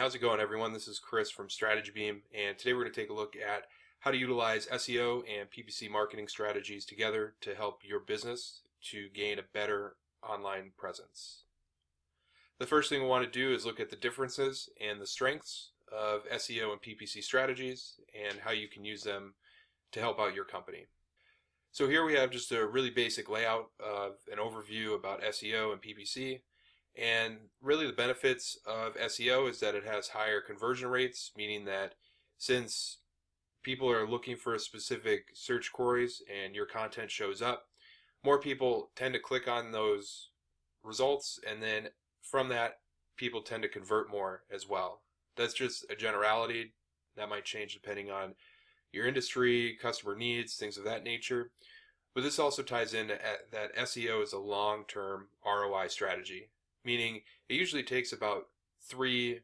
how's it going, everyone? This is Chris from Strategy Beam, and today we're going to take a look at how to utilize SEO and PPC marketing strategies together to help your business to gain a better online presence. The first thing we want to do is look at the differences and the strengths of SEO and PPC strategies and how you can use them to help out your company. So here we have just a really basic layout of an overview about SEO and PPC. And really the benefits of SEO is that it has higher conversion rates, meaning that since people are looking for specific search queries and your content shows up, more people tend to click on those results, and then from that people tend to convert more as well. That's just a generality. That might change depending on your industry, customer needs, things of that nature. But this also ties in that SEO is a long-term ROI strategy, meaning it usually takes about 3,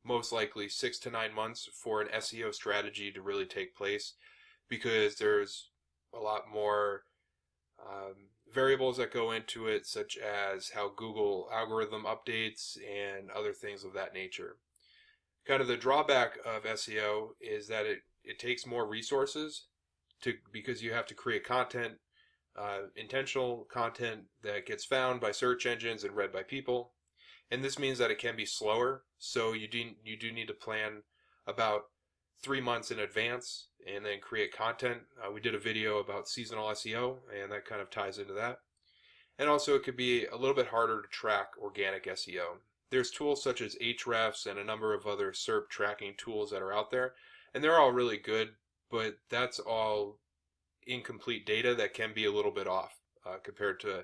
most likely 6 to 9 months for an SEO strategy to really take place, because there's a lot more variables that go into it, such as how Google algorithm updates and other things of that nature. Kind of the drawback of SEO is that it takes more resources because you have to create content, intentional content that gets found by search engines and read by people, and this means that it can be slower. So you do need to plan about 3 months in advance and then create content. We did a video about seasonal SEO, and that kind of ties into that. And also it could be a little bit harder to track organic SEO. There's tools such as Ahrefs and a number of other SERP tracking tools that are out there, and they're all really good, but that's all incomplete data that can be a little bit off compared to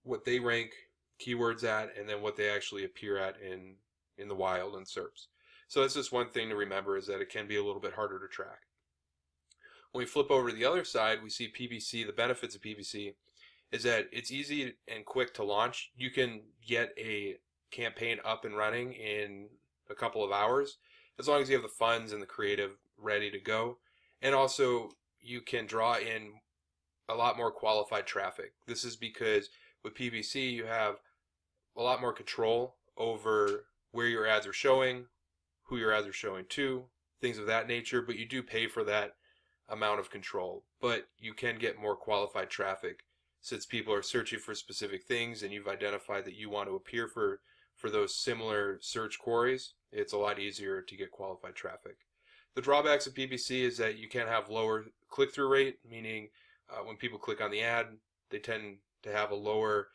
what they rank keywords at and then what they actually appear at in the wild in SERPs. So that's just one thing to remember, is that it can be a little bit harder to track. When we flip over to the other side, we see PPC. The benefits of PPC is that it's easy and quick to launch. You can get a campaign up and running in a couple of hours as long as you have the funds and the creative ready to go. And also you can draw in a lot more qualified traffic. This is because with PPC you have a lot more control over where your ads are showing, who your ads are showing to, things of that nature, but you do pay for that amount of control. But you can get more qualified traffic since people are searching for specific things and you've identified that you want to appear for those similar search queries. It's a lot easier to get qualified traffic. The drawbacks of PPC is that you can have lower click-through rate, meaning when people click on the ad, they tend to have a lower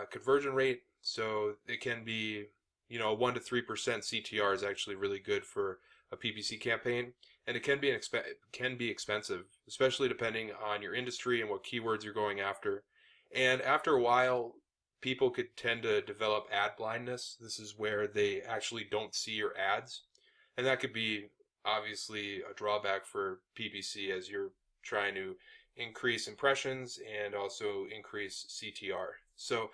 conversion rate. So it can be, 1 to 3% CTR is actually really good for a PPC campaign, and it can be expensive, especially depending on your industry and what keywords you're going after. And after a while, people could tend to develop ad blindness. This is where they actually don't see your ads, and that could be obviously a drawback for PPC as you're trying to increase impressions and also increase CTR. So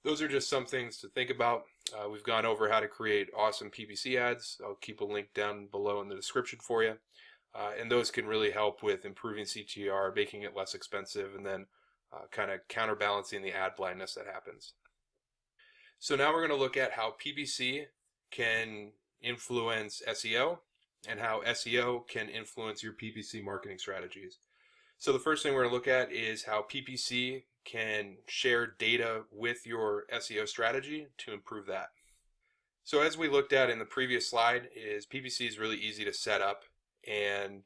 those are just some things to think about. We've gone over how to create awesome PPC ads. I'll keep a link down below in the description for you. And those can really help with improving CTR, making it less expensive, and then kind of counterbalancing the ad blindness that happens. So now we're going to look at how PPC can influence SEO and how SEO can influence your PPC marketing strategies. So the first thing we're going to look at is how PPC can share data with your SEO strategy to improve that. So as we looked at in the previous slide, is PPC is really easy to set up and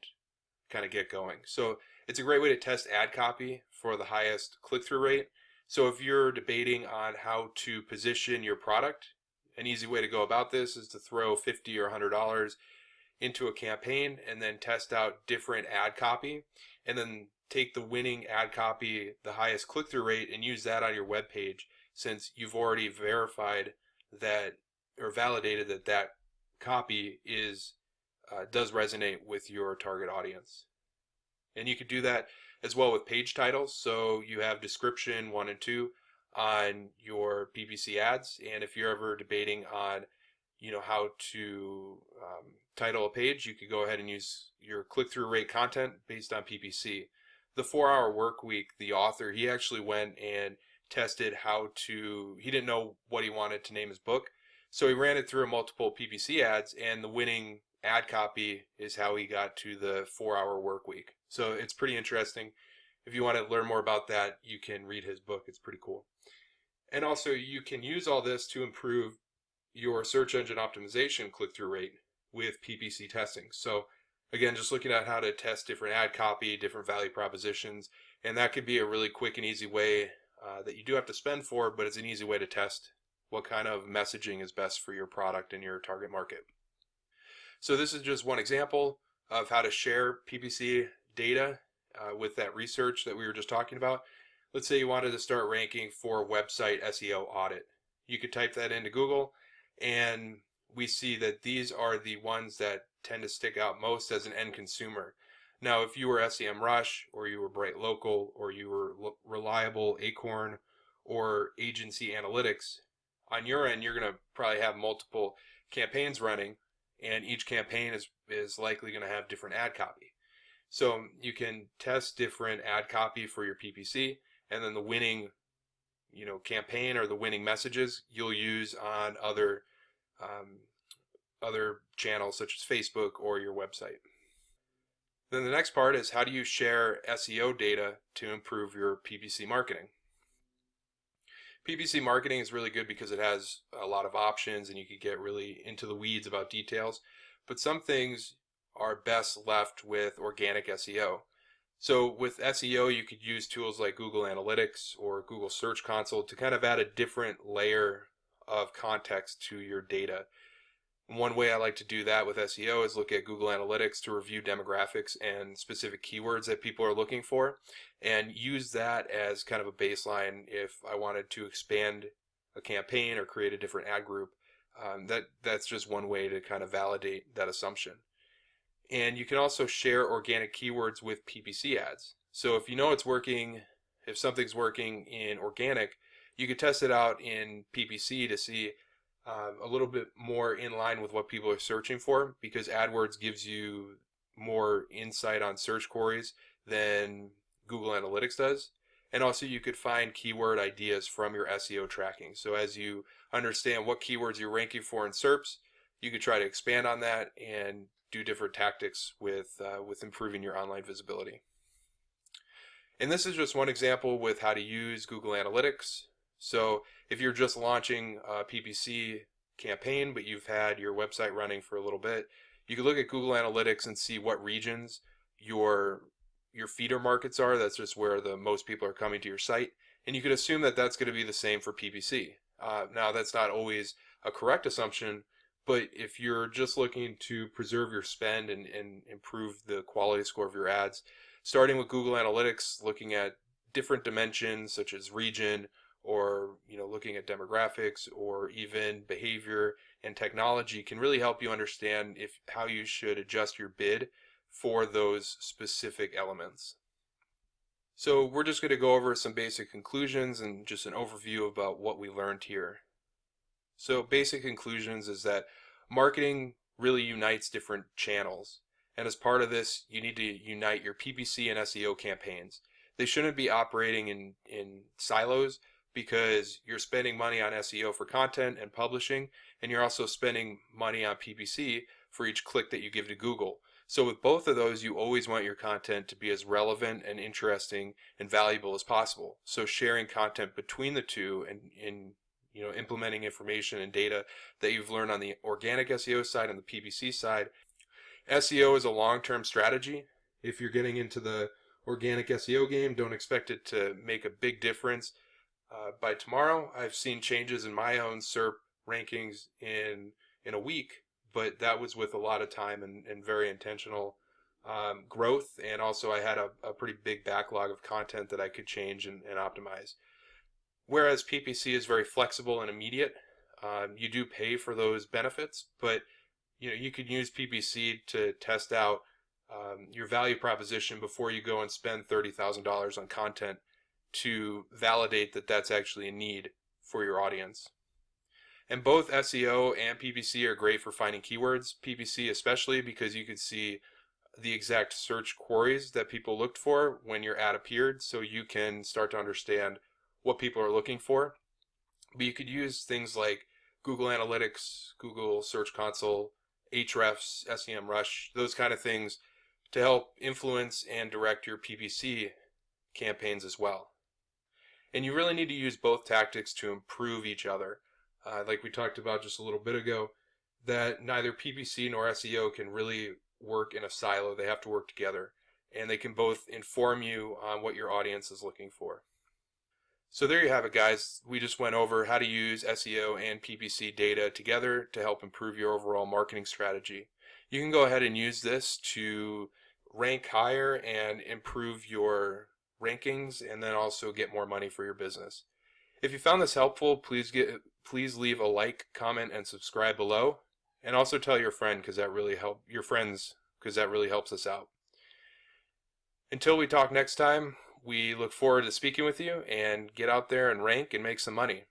kind of get going. So it's a great way to test ad copy for the highest click-through rate. So if you're debating on how to position your product, an easy way to go about this is to throw $50 or $100 into a campaign and then test out different ad copy, and then take the winning ad copy, the highest click-through rate, and use that on your web page, since you've already verified that or validated that that copy does resonate with your target audience. And you could do that as well with page titles. So you have description 1 and 2 on your PPC ads, and if you're ever debating on how to title a page, you could go ahead and use your click-through rate content based on PPC. The 4-Hour Work Week, the author, he actually went and tested he didn't know what he wanted to name his book, So he ran it through multiple PPC ads, and the winning ad copy is how he got to the 4-hour work week. So it's pretty interesting. If you want to learn more about that, you can read his book. It's pretty cool. And also, you can use all this to improve your search engine optimization click-through rate with PPC testing. So again, just looking at how to test different ad copy, different value propositions, and that could be a really quick and easy way that you do have to spend for, but it's an easy way to test what kind of messaging is best for your product and your target market. So this is just one example of how to share PPC data with that research that we were just talking about. Let's say you wanted to start ranking for website SEO audit. You could type that into Google, and we see that these are the ones that tend to stick out most as an end consumer. Now, if you were SEMrush, or you were Bright Local, or you were Reliable, Acorn, or Agency Analytics, on your end, you're going to probably have multiple campaigns running, and each campaign is likely going to have different ad copy. So you can test different ad copy for your PPC, and then the winning campaign or the winning messages you'll use on other channels such as Facebook or your website. Then the next part is, how do you share SEO data to improve your PPC marketing? PPC marketing is really good because it has a lot of options and you can get really into the weeds about details, but some things are best left with organic SEO. So with SEO, you could use tools like Google Analytics or Google Search Console to kind of add a different layer of context to your data. One way I like to do that with SEO is look at Google Analytics to review demographics and specific keywords that people are looking for, and use that as kind of a baseline if I wanted to expand a campaign or create a different ad group. That's just one way to kind of validate that assumption. And you can also share organic keywords with PPC ads. So if you know it's working, if something's working in organic, you could test it out in PPC to see a little bit more in line with what people are searching for, because AdWords gives you more insight on search queries than Google Analytics does. And also you could find keyword ideas from your SEO tracking. So as you understand what keywords you're ranking for in SERPs, you could try to expand on that and do different tactics with improving your online visibility. And this is just one example with how to use Google Analytics. So if you're just launching a PPC campaign, but you've had your website running for a little bit, you can look at Google Analytics and see what regions your feeder markets are. That's just where the most people are coming to your site. And you could assume that that's going to be the same for PPC. Now, that's not always a correct assumption, but if you're just looking to preserve your spend and improve the quality score of your ads, starting with Google Analytics, looking at different dimensions such as region, or looking at demographics or even behavior and technology can really help you understand how you should adjust your bid for those specific elements. So we're just going to go over some basic conclusions and just an overview about what we learned here. So basic conclusions is that marketing really unites different channels, and as part of this you need to unite your PPC and SEO campaigns. They shouldn't be operating in silos, because you're spending money on SEO for content and publishing, and you're also spending money on PPC for each click that you give to Google. So with both of those, you always want your content to be as relevant and interesting and valuable as possible. So sharing content between the two and implementing information and data that you've learned on the organic SEO side and the PPC side. SEO is a long-term strategy. If you're getting into the organic SEO game, don't expect it to make a big difference by tomorrow. I've seen changes in my own SERP rankings in a week, but that was with a lot of time and very intentional growth, and also I had a pretty big backlog of content that I could change and optimize. Whereas PPC is very flexible and immediate. You do pay for those benefits, but you could use PPC to test out your value proposition before you go and spend $30,000 on content to validate that that's actually a need for your audience. And both SEO and PPC are great for finding keywords. PPC especially because you could see the exact search queries that people looked for when your ad appeared, so you can start to understand what people are looking for. But you could use things like Google Analytics, Google Search Console, Ahrefs, SEMrush, those kind of things to help influence and direct your PPC campaigns as well. And you really need to use both tactics to improve each other. Like we talked about just a little bit ago, that neither PPC nor SEO can really work in a silo. They have to work together, and they can both inform you on what your audience is looking for. So there you have it, guys. We just went over how to use SEO and PPC data together to help improve your overall marketing strategy. You can go ahead and use this to rank higher and improve your rankings, and then also get more money for your business. If you found this helpful, please leave a like, comment, and subscribe below, and also tell your friends because that really helps us out. Until we talk next time, we look forward to speaking with you, and get out there and rank and make some money.